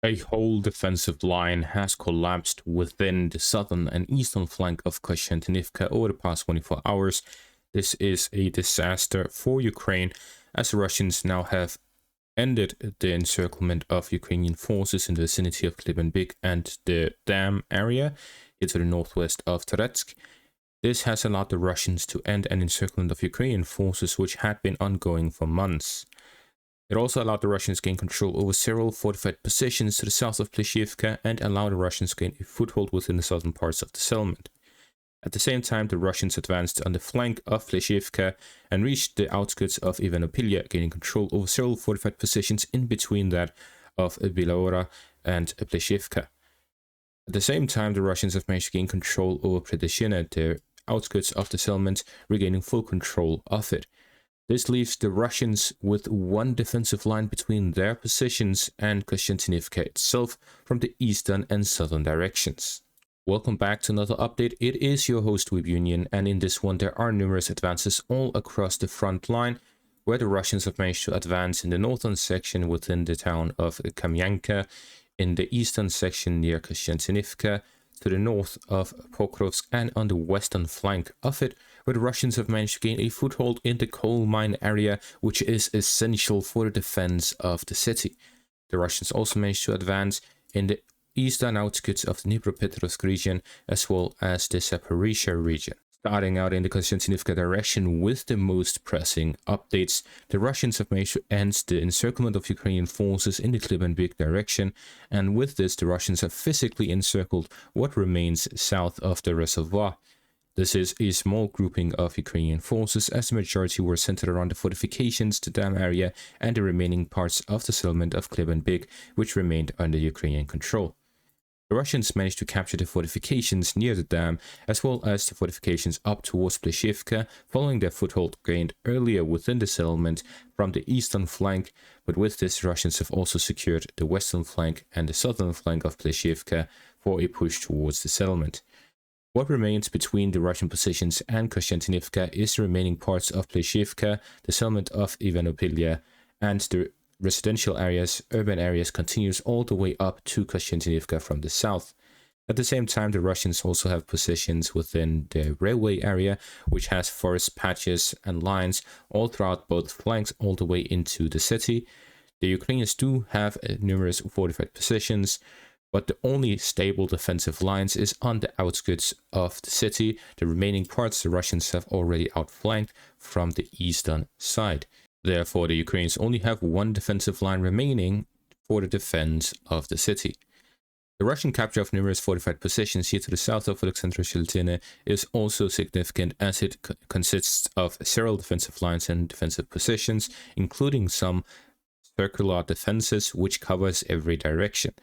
A whole defensive line has collapsed within the southern and eastern flank of Kostyantynivka over the past 24 hours. This is a disaster for Ukraine, as the Russians now have ended the encirclement of Ukrainian forces in the vicinity of Klebenbyk and the dam area here to the northwest of Toretsk. This has allowed the Russians to end an encirclement of Ukrainian forces which had been ongoing for months. It also allowed the Russians gain control over several fortified positions to the south of Pleshivka and allowed the Russians gain a foothold within the southern parts of the settlement. At the same time, the Russians advanced on the flank of Pleshivka and reached the outskirts of Ivanopilya, gaining control over several fortified positions in between that of Bilaura and Pleshivka. At the same time, the Russians have managed to gain control over Predeshina, the outskirts of the settlement, regaining full control of it. This leaves the Russians with one defensive line between their positions and Kostyantynivka itself from the eastern and southern directions. Welcome back to another update. It is your host WebUnion, and in this one there are numerous advances all across the front line, where the Russians have managed to advance in the northern section within the town of Kamyanka, in the eastern section near Kostyantynivka, to the north of Pokrovsk, and on the western flank of it, where the Russians have managed to gain a foothold in the coal mine area, which is essential for the defense of the city. The Russians also managed to advance in the eastern outskirts of the Dnipropetrovsk region, as well as the Zaporizhzhia region. Starting out in the Kostyantynivka direction with the most pressing updates, the Russians have managed to end the encirclement of Ukrainian forces in the Klebenbyk direction, and with this the Russians have physically encircled what remains south of the reservoir. This is a small grouping of Ukrainian forces, as the majority were centered around the fortifications, the dam area, and the remaining parts of the settlement of Klebenbyk, which remained under Ukrainian control. The Russians managed to capture the fortifications near the dam, as well as the fortifications up towards Pleshivka, following their foothold gained earlier within the settlement from the eastern flank, but with this the Russians have also secured the western flank and the southern flank of Pleshivka for a push towards the settlement. What remains between the Russian positions and Kostyantynivka is the remaining parts of Pleshivka, the settlement of Ivanopilya, and the residential areas, urban areas continues all the way up to Kostyantynivka from the south. At the same time, the Russians also have positions within the railway area, which has forest patches and lines all throughout both flanks all the way into the city. The Ukrainians do have numerous fortified positions, but the only stable defensive lines is on the outskirts of the city. The remaining parts the Russians have already outflanked from the eastern side. Therefore, the Ukrainians only have one defensive line remaining for the defense of the city. The Russian capture of numerous fortified positions here to the south of Alexandra is also significant, as it consists of several defensive lines and defensive positions, including some circular defenses which covers every direction.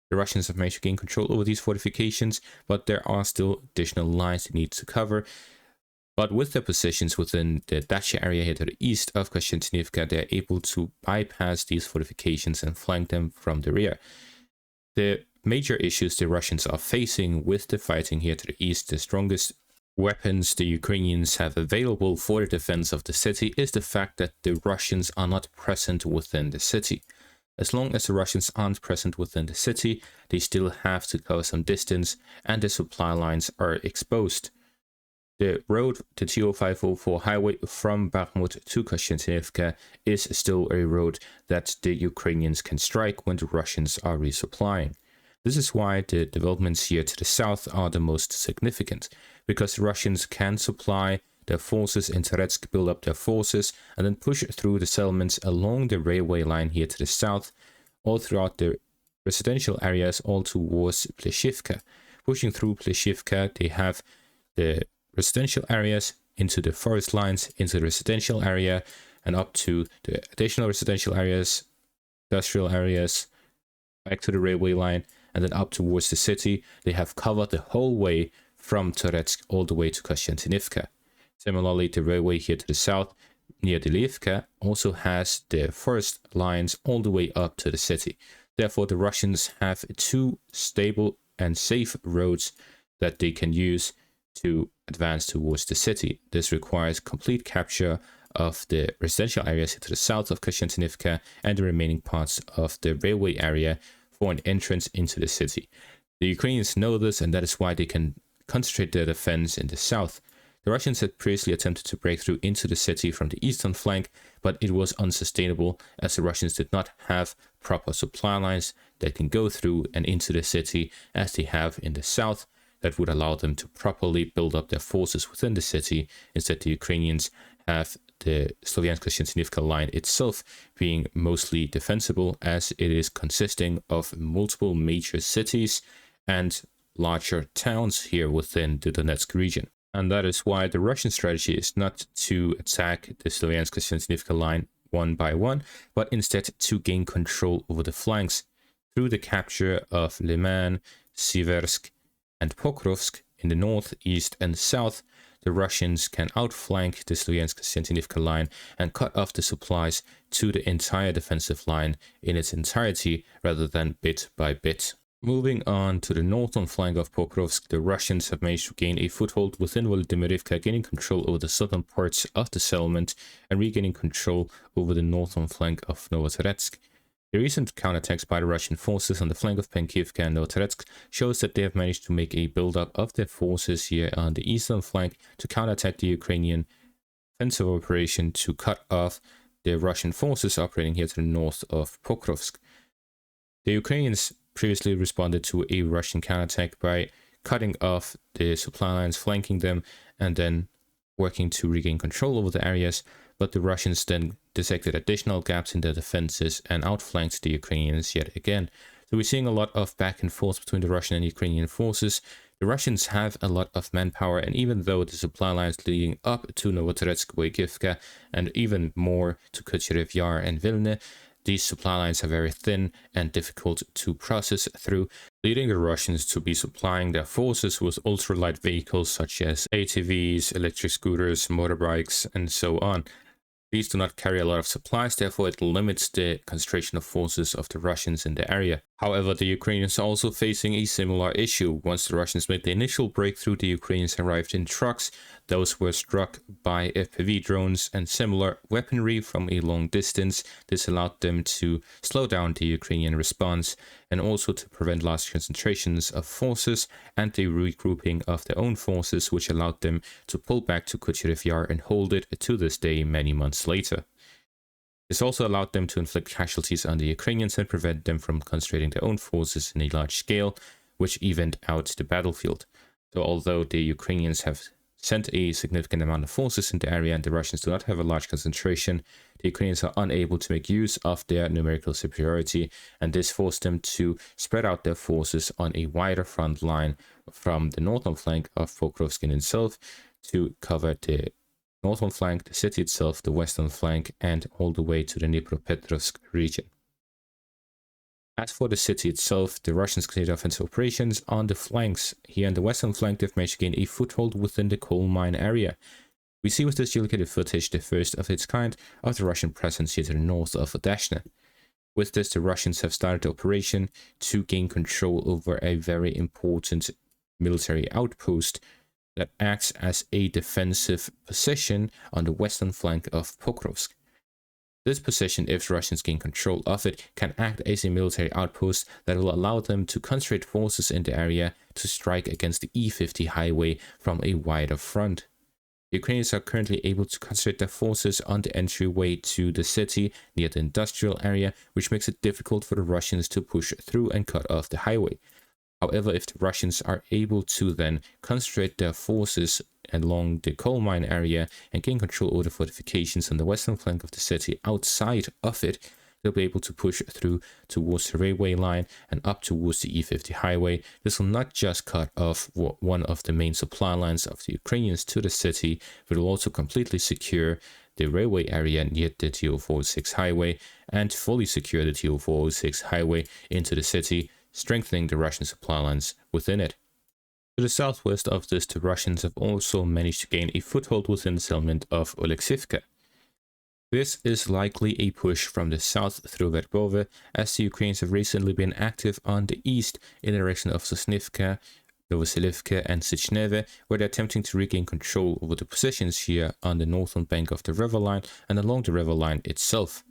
The Russians have managed to gain control over these fortifications, but there are still additional lines they need to cover. But with their positions within the Dacia area here to the east of Kostyantynivka, they are able to bypass these fortifications and flank them from the rear. The major issues the Russians are facing with the fighting here to the east, the strongest weapons the Ukrainians have available for the defense of the city, is the fact that the Russians are not present within the city. As long as the Russians aren't present within the city, they still have to cover some distance, and the supply lines are exposed. The road, the TO504 highway from Bakhmut to Kostyantynivka, is still a road that the Ukrainians can strike when the Russians are resupplying. This is why the developments here to the south are the most significant, because the Russians can supply their forces in Toretsk, build up their forces, and then push through the settlements along the railway line here to the south, all throughout the residential areas, all towards Pleshivka. Pushing through Pleshivka, they have the residential areas into the forest lines, into the residential area, and up to the additional residential areas, industrial areas, back to the railway line, and then up towards the city. They have covered the whole way from Toretsk all the way to Kostyantynivka. Similarly, the railway here to the south, near Delivka, also has the forest lines all the way up to the city. Therefore, the Russians have two stable and safe roads that they can use to advance towards the city. This requires complete capture of the residential areas to the south of Kostyantynivka and the remaining parts of the railway area for an entrance into the city. The Ukrainians know this, and that is why they can concentrate their defense in the south. The Russians had previously attempted to break through into the city from the eastern flank, but it was unsustainable as the Russians did not have proper supply lines that can go through and into the city as they have in the south that would allow them to properly build up their forces within the city. Instead, the Ukrainians have the Kostyantynivka line itself being mostly defensible, as it is consisting of multiple major cities and larger towns here within the Donetsk region. And that is why the Russian strategy is not to attack the Kostyantynivka line one by one, but instead to gain control over the flanks through the capture of Liman, Siversk, and Pokrovsk in the north, east, and south. The Russians can outflank the Kostyantynivka line and cut off the supplies to the entire defensive line in its entirety rather than bit by bit. Moving on to the northern flank of Pokrovsk, the Russians have managed to gain a foothold within Volodymyrivka, gaining control over the southern parts of the settlement and regaining control over the northern flank of Novotoretsk. The recent counterattacks by the Russian forces on the flank of Penkivka and Novotoretsk shows that they have managed to make a build-up of their forces here on the eastern flank to counterattack the Ukrainian offensive operation to cut off the Russian forces operating here to the north of Pokrovsk. The Ukrainians previously responded to a Russian counterattack by cutting off the supply lines flanking them and then working to regain control over the areas, but the Russians then detected additional gaps in their defenses and outflanked the Ukrainians yet again. So we're seeing a lot of back and forth between the Russian and Ukrainian forces. The Russians have a lot of manpower, and even though the supply lines leading up to Novotoretsk, Boykivka, and even more to Kotyantynivka Yar and Vilna, these supply lines are very thin and difficult to process through, leading the Russians to be supplying their forces with ultralight vehicles such as ATVs, electric scooters, motorbikes, and so on. These do not carry a lot of supplies, therefore it limits the concentration of forces of the Russians in the area. However, the Ukrainians are also facing a similar issue. Once the Russians made the initial breakthrough, the Ukrainians arrived in trucks. Those were struck by FPV drones and similar weaponry from a long distance. This allowed them to slow down the Ukrainian response and also to prevent large concentrations of forces and the regrouping of their own forces, which allowed them to pull back to Kotyantynivka Yar and hold it to this day many months later. This also allowed them to inflict casualties on the Ukrainians and prevent them from concentrating their own forces in a large scale, which evened out the battlefield. So although the Ukrainians have sent a significant amount of forces in the area and the Russians do not have a large concentration, the Ukrainians are unable to make use of their numerical superiority, and this forced them to spread out their forces on a wider front line from the northern flank of Pokrovsk in itself to cover the northern flank, the city itself, the western flank, and all the way to the Dnipropetrovsk region. As for the city itself, the Russians continued offensive operations on the flanks. Here on the western flank, they've managed to gain a foothold within the coal mine area. We see with this geolocated footage the first of its kind of the Russian presence here to the north of Odeshna. With this, the Russians have started the operation to gain control over a very important military outpost that acts as a defensive position on the western flank of Pokrovsk. This position, if the Russians gain control of it, can act as a military outpost that will allow them to concentrate forces in the area to strike against the E50 highway from a wider front. The Ukrainians are currently able to concentrate their forces on the entryway to the city near the industrial area, which makes it difficult for the Russians to push through and cut off the highway. However, if the Russians are able to then concentrate their forces along the coal mine area and gain control over the fortifications on the western flank of the city outside of it, they'll be able to push through towards the railway line and up towards the E50 highway. This will not just cut off one of the main supply lines of the Ukrainians to the city, but will also completely secure the railway area near the TO406 highway and fully secure the TO406 highway into the city, strengthening the Russian supply lines within it. To the southwest of this, the Russians have also managed to gain a foothold within the settlement of Oleksivka. This is likely a push from the south through Verbove, as the Ukrainians have recently been active on the east in the direction of Sosnivka, Novoselivka, and Sichneve, where they're attempting to regain control over the positions here on the northern bank of the river line and along the river line itself.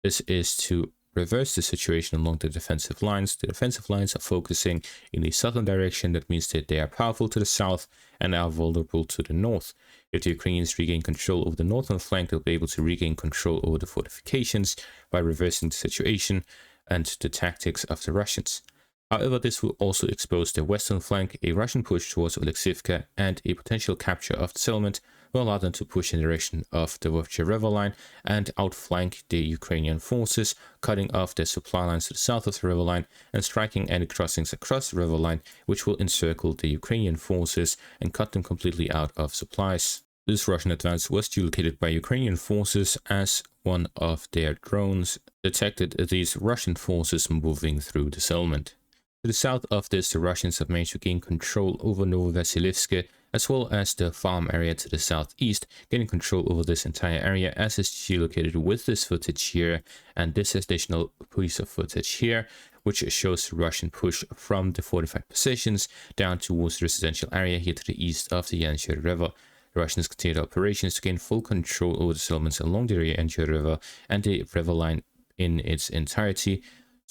This is to reverse the situation along the defensive lines. The defensive lines are focusing in the southern direction. That means that they are powerful to the south and are vulnerable to the north. If the Ukrainians regain control over the northern flank, they'll be able to regain control over the fortifications by reversing the situation and the tactics of the Russians. However, this will also expose the western flank. A Russian push towards Oleksivka and a potential capture of the settlement will allow them to push in the direction of the Vovcha River line and outflank the Ukrainian forces, cutting off their supply lines to the south of the river line and striking any crossings across the river line, which will encircle the Ukrainian forces and cut them completely out of supplies. This Russian advance was geolocated by Ukrainian forces as one of their drones detected these Russian forces moving through the settlement. To the south of this, the Russians have managed to gain control over Novovasilivske, as well as the farm area to the southeast, getting control over this entire area as is geolocated with this footage here and this additional piece of footage here, which shows the Russian push from the fortified positions down towards the residential area here to the east of the Yanchur River. The Russians continued operations to gain full control over the settlements along the Yanchur River and the river line in its entirety,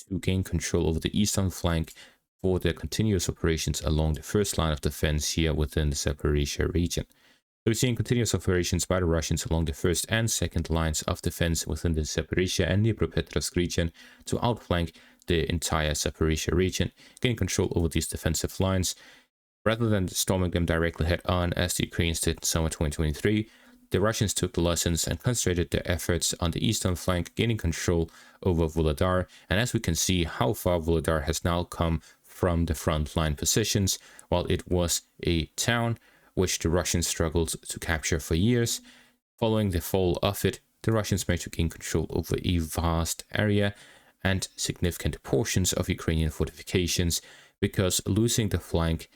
to gain control over the eastern flank for their continuous operations along the first line of defense here within the Zaporizhia region. So we're seeing continuous operations by the Russians along the first and second lines of defense within the Zaporizhia and Dnipropetrovsk region to outflank the entire Zaporizhia region, gaining control over these defensive lines. Rather than storming them directly head-on as the Ukrainians did in summer 2023, the Russians took the lessons and concentrated their efforts on the eastern flank, gaining control over Vuhledar. And as we can see how far Vuhledar has now come from the front line positions, while it was a town which the Russians struggled to capture for years. Following the fall of it, the Russians managed to gain control over a vast area and significant portions of Ukrainian fortifications, because losing the flank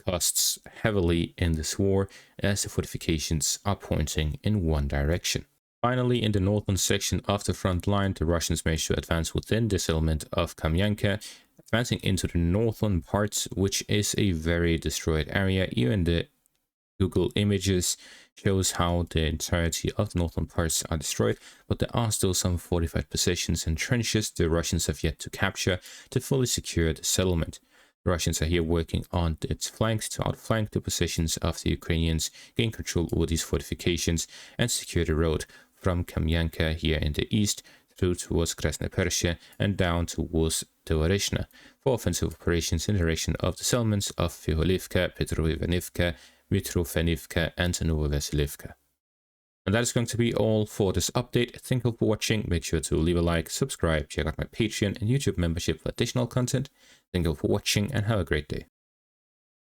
costs heavily in this war as the fortifications are pointing in one direction. Finally, in the northern section of the front line, the Russians managed to advance within the settlement of Kamyanka, advancing into the northern parts, which is a very destroyed area. Even the Google images shows how the entirety of the northern parts are destroyed, but there are still some fortified positions and trenches the Russians have yet to capture to fully secure the settlement. The Russians are here working on its flanks to outflank the positions of the Ukrainians, gain control over these fortifications, and secure the road from Kamyanka here in the east through towards Krasnopersia and down towards Tovarishna for offensive operations in the direction of the settlements of Fiholivka, Petroivanivka, Mitrofenivka, and Novovasilivka. And that is going to be all for this update. Thank you for watching. Make sure to leave a like, subscribe, check out my Patreon and YouTube membership for additional content. Thank you for watching and have a great day.